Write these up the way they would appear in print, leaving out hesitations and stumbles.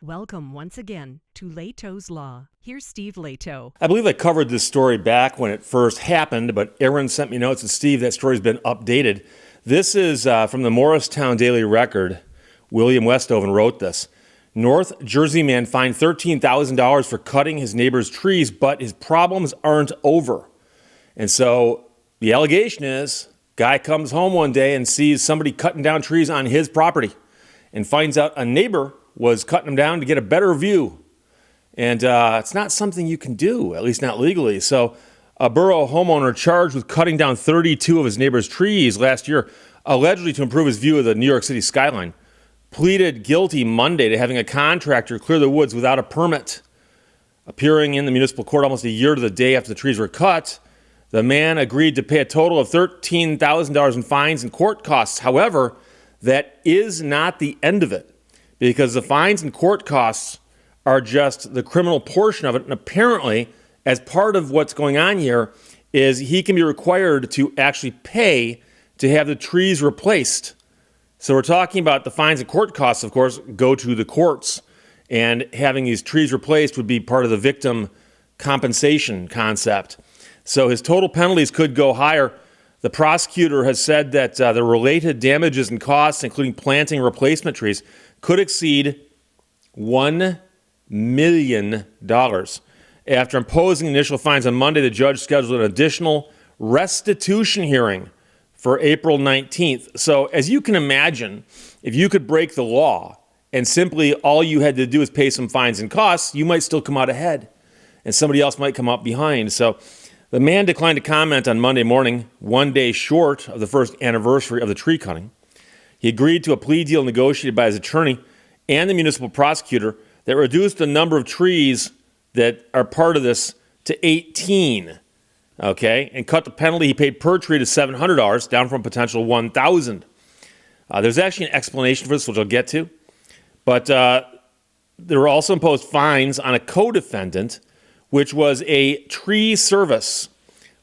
Welcome once again to Lehto's Law. Here's Steve Lehto. I believe I covered this story back when it first happened, but Aaron sent me notes, and Steve, that story's been updated. This is from the Morristown Daily Record. William Westhoven wrote this. North Jersey man fined $13,000 for cutting his neighbor's trees, but his problems aren't over. And so the allegation is, guy comes home one day and sees somebody cutting down trees on his property and finds out a neighbor was cutting them down to get a better view. And it's not something you can do, at least not legally. So a borough homeowner charged with cutting down 32 of his neighbor's trees last year, allegedly to improve his view of the New York City skyline, pleaded guilty Monday to having a contractor clear the woods without a permit. Appearing in the municipal court almost a year to the day after the trees were cut, the man agreed to pay a total of $13,000 in fines and court costs. However, that is not the end of it, because the fines and court costs are just the criminal portion of it. And apparently, as part of what's going on here, is he can be required to actually pay to have the trees replaced. So we're talking about the fines and court costs, of course, go to the courts. And having these trees replaced would be part of the victim compensation concept. So his total penalties could go higher. The prosecutor has said that the related damages and costs, including planting replacement trees, could exceed $1 million. After imposing initial fines on Monday, the judge scheduled an additional restitution hearing for April 19th. So as you can imagine, if you could break the law and simply all you had to do is pay some fines and costs, you might still come out ahead and somebody else might come up behind. So the man declined to comment on Monday morning, one day short of the first anniversary of the tree cutting. He agreed to a plea deal negotiated by his attorney and the municipal prosecutor that reduced the number of trees that are part of this to 18, okay, and cut the penalty he paid per tree to $700, down from a potential $1,000. There's actually an explanation for this, which I'll get to, but there were also imposed fines on a co-defendant, which was a tree service,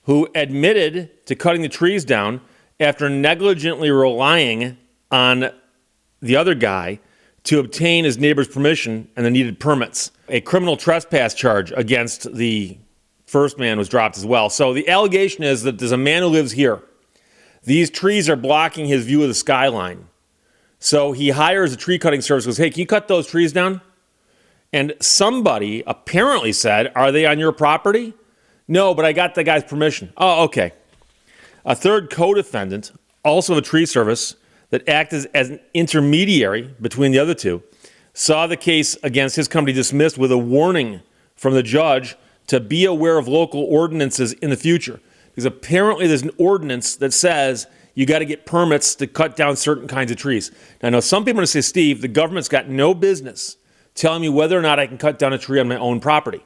who admitted to cutting the trees down after negligently relying on the other guy to obtain his neighbor's permission and the needed permits. A criminal trespass charge against the first man was dropped as well. So the allegation is that there's a man who lives here. These trees are blocking his view of the skyline. So he hires a tree cutting service, goes, hey, can you cut those trees down? And somebody apparently said, are they on your property? No, but I got the guy's permission. Oh, okay. A third co-defendant, also of a tree service, that acted as an intermediary between the other two, saw the case against his company dismissed with a warning from the judge to be aware of local ordinances in the future. Because apparently there's an ordinance that says you got to get permits to cut down certain kinds of trees. Now, I know some people are going to say, Steve, the government's got no business telling me whether or not I can cut down a tree on my own property.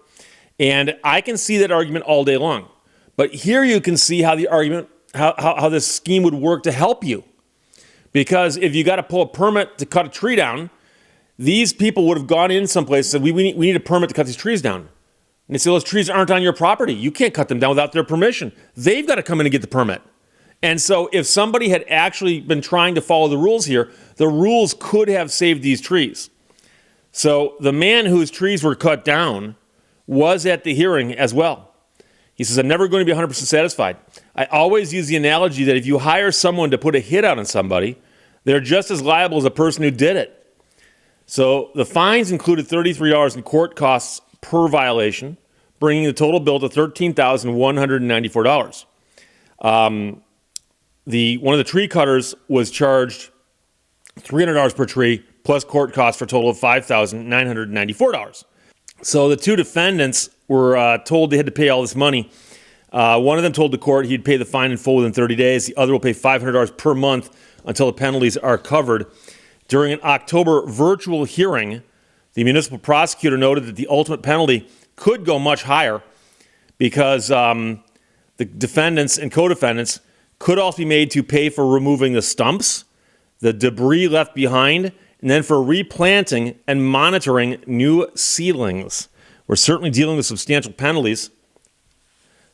And I can see that argument all day long. But here you can see how the argument, how this scheme would work to help you. Because if you got to pull a permit to cut a tree down, these people would have gone in someplace and said, we need a permit to cut these trees down. And they say, those trees aren't on your property. You can't cut them down without their permission. They've got to come in and get the permit. And so if somebody had actually been trying to follow the rules here, the rules could have saved these trees. So the man whose trees were cut down was at the hearing as well. He says, I'm never going to be 100% satisfied. I always use the analogy that if you hire someone to put a hit out on somebody, they're just as liable as the person who did it. So the fines included $33 in court costs per violation, bringing the total bill to $13,194. One of the tree cutters was charged $300 per tree, plus court costs for a total of $5,994. So the two defendants were told they had to pay all this money. One of them told the court he'd pay the fine in full within 30 days. The other will pay $500 per month until the penalties are covered. During an October virtual hearing, the municipal prosecutor noted that the ultimate penalty could go much higher because the defendants and co-defendants could also be made to pay for removing the stumps, the debris left behind, and then for replanting and monitoring new seedlings. We're certainly dealing with substantial penalties,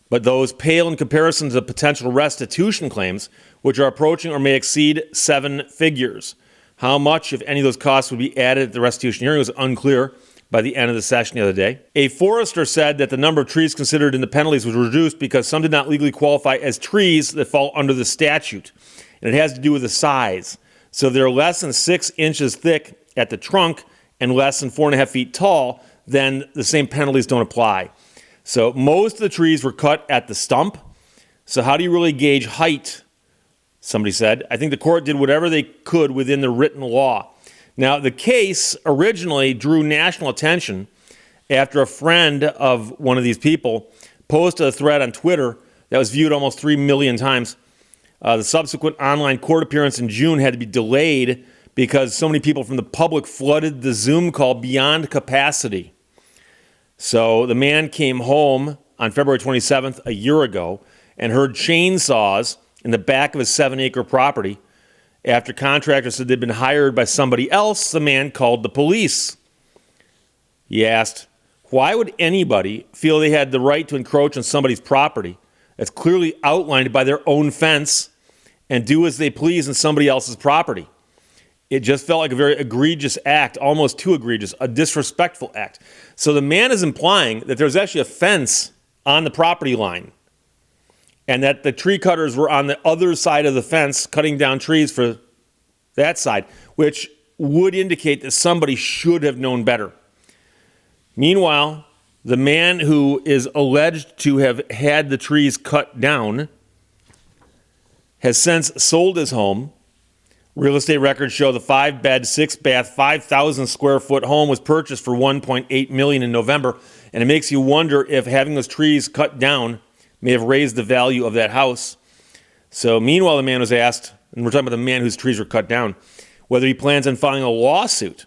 but those pale in comparison to the potential restitution claims, which are approaching or may exceed 7 figures. How much, if any, of those costs would be added at the restitution hearing was unclear by the end of the session the other day. A forester said that the number of trees considered in the penalties was reduced because some did not legally qualify as trees that fall under the statute. And it has to do with the size. So they're less than 6 inches thick at the trunk and less than 4.5 feet tall, then the same penalties don't apply. So most of the trees were cut at the stump. So how do you really gauge height? Somebody said. I think the court did whatever they could within the written law. Now, the case originally drew national attention after a friend of one of these people posted a thread on Twitter that was viewed almost 3 million times. The subsequent online court appearance in June had to be delayed because so many people from the public flooded the Zoom call beyond capacity. So the man came home on February 27th, a year ago, and heard chainsaws in the back of his 7-acre property. After contractors said they'd been hired by somebody else, the man called the police. He asked, why would anybody feel they had the right to encroach on somebody's property that's clearly outlined by their own fence and do as they please on somebody else's property? It just felt like a very egregious act, almost too egregious, a disrespectful act. So the man is implying that there's actually a fence on the property line and that the tree cutters were on the other side of the fence cutting down trees for that side, which would indicate that somebody should have known better. Meanwhile, the man who is alleged to have had the trees cut down has since sold his home. Real estate records show the 5-bed, 6-bath, 5,000 square foot home was purchased for $1.8 million in November, and it makes you wonder if having those trees cut down may have raised the value of that house. So meanwhile, the man was asked, and we're talking about the man whose trees were cut down, whether he plans on filing a lawsuit.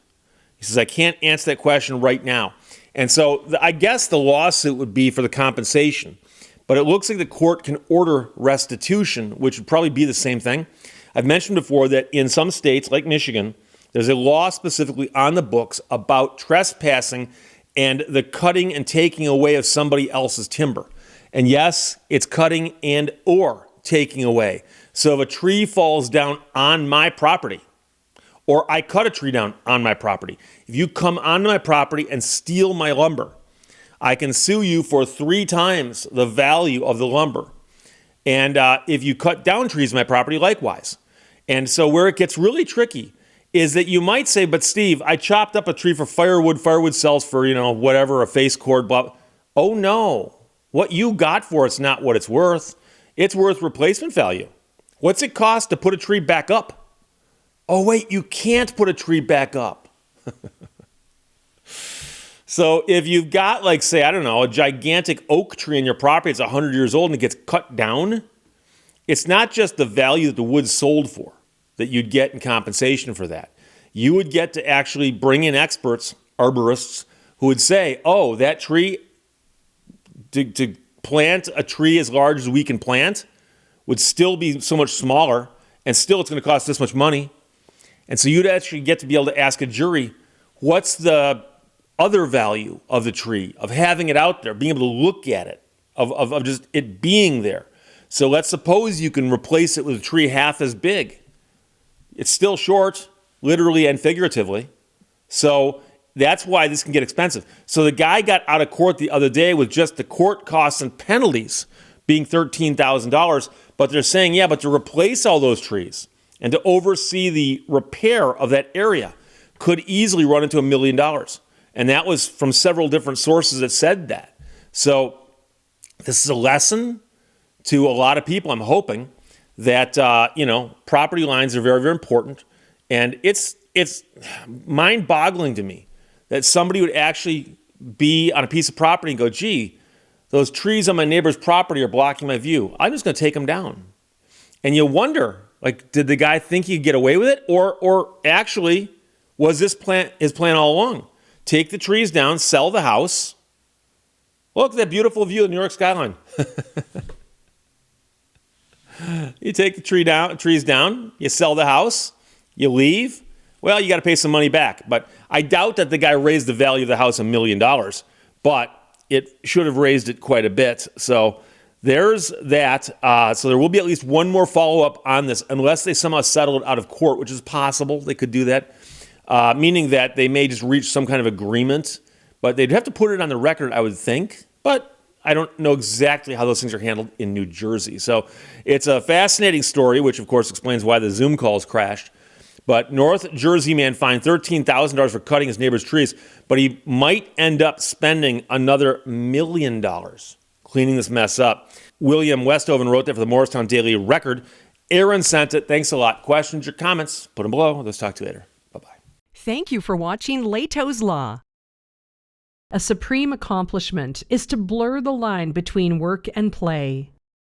He says, I can't answer that question right now. And so I guess the lawsuit would be for the compensation. But it looks like the court can order restitution, which would probably be the same thing. I've mentioned before that in some states, like Michigan, there's a law specifically on the books about trespassing and the cutting and taking away of somebody else's timber. And yes, it's cutting and or taking away. So if a tree falls down on my property, or I cut a tree down on my property, if you come onto my property and steal my lumber, I can sue you for 3 times the value of the lumber. And if you cut down trees on my property, likewise. And so where it gets really tricky is that you might say, but Steve, I chopped up a tree for firewood. Firewood sells for, whatever, a face cord, blah. Oh no. What you got for it's not what it's worth. It's worth replacement value. What's it cost to put a tree back up? Oh, wait, you can't put a tree back up. So if you've got, like, say, I don't know, a gigantic oak tree in your property, it's 100 years old and it gets cut down, it's not just the value that the wood sold for that you'd get in compensation for that. You would get to actually bring in experts, arborists, who would say, oh, that tree, to plant a tree as large as we can plant would still be so much smaller, and still it's going to cost this much money. And so you'd actually get to be able to ask a jury, what's the other value of the tree, of having it out there, being able to look at it, of just it being there. So let's suppose you can replace it with a tree half as big. It's still short, literally and figuratively. So that's why this can get expensive. So the guy got out of court the other day with just the court costs and penalties being $13,000. But they're saying, yeah, but to replace all those trees and to oversee the repair of that area could easily run into $1 million. And that was from several different sources that said that. So this is a lesson to a lot of people, I'm hoping, that, property lines are very, very important. And it's mind-boggling to me that somebody would actually be on a piece of property and go, gee, those trees on my neighbor's property are blocking my view. I'm just going to take them down. And you wonder, like, did the guy think he could get away with it? Or actually, was this his plan all along? Take the trees down, sell the house. Look at that beautiful view of the New York skyline. You take the trees down, you sell the house, you leave. Well, you got to pay some money back. But I doubt that the guy raised the value of the house $1 million, but it should have raised it quite a bit. So there's that. So there will be at least one more follow-up on this, unless they somehow settle it out of court, which is possible. They could do that, meaning that they may just reach some kind of agreement. But they'd have to put it on the record, I would think. But I don't know exactly how those things are handled in New Jersey. So it's a fascinating story, which, of course, explains why the Zoom calls crashed. But North Jersey man fined $13,000 for cutting his neighbor's trees, but he might end up spending another $1 million cleaning this mess up. William Westoven wrote that for the Morristown Daily Record. Aaron sent it. Thanks a lot. Questions or comments, put them below. Let's talk to you later. Bye-bye. Thank you for watching Lehto's Law. A supreme accomplishment is to blur the line between work and play.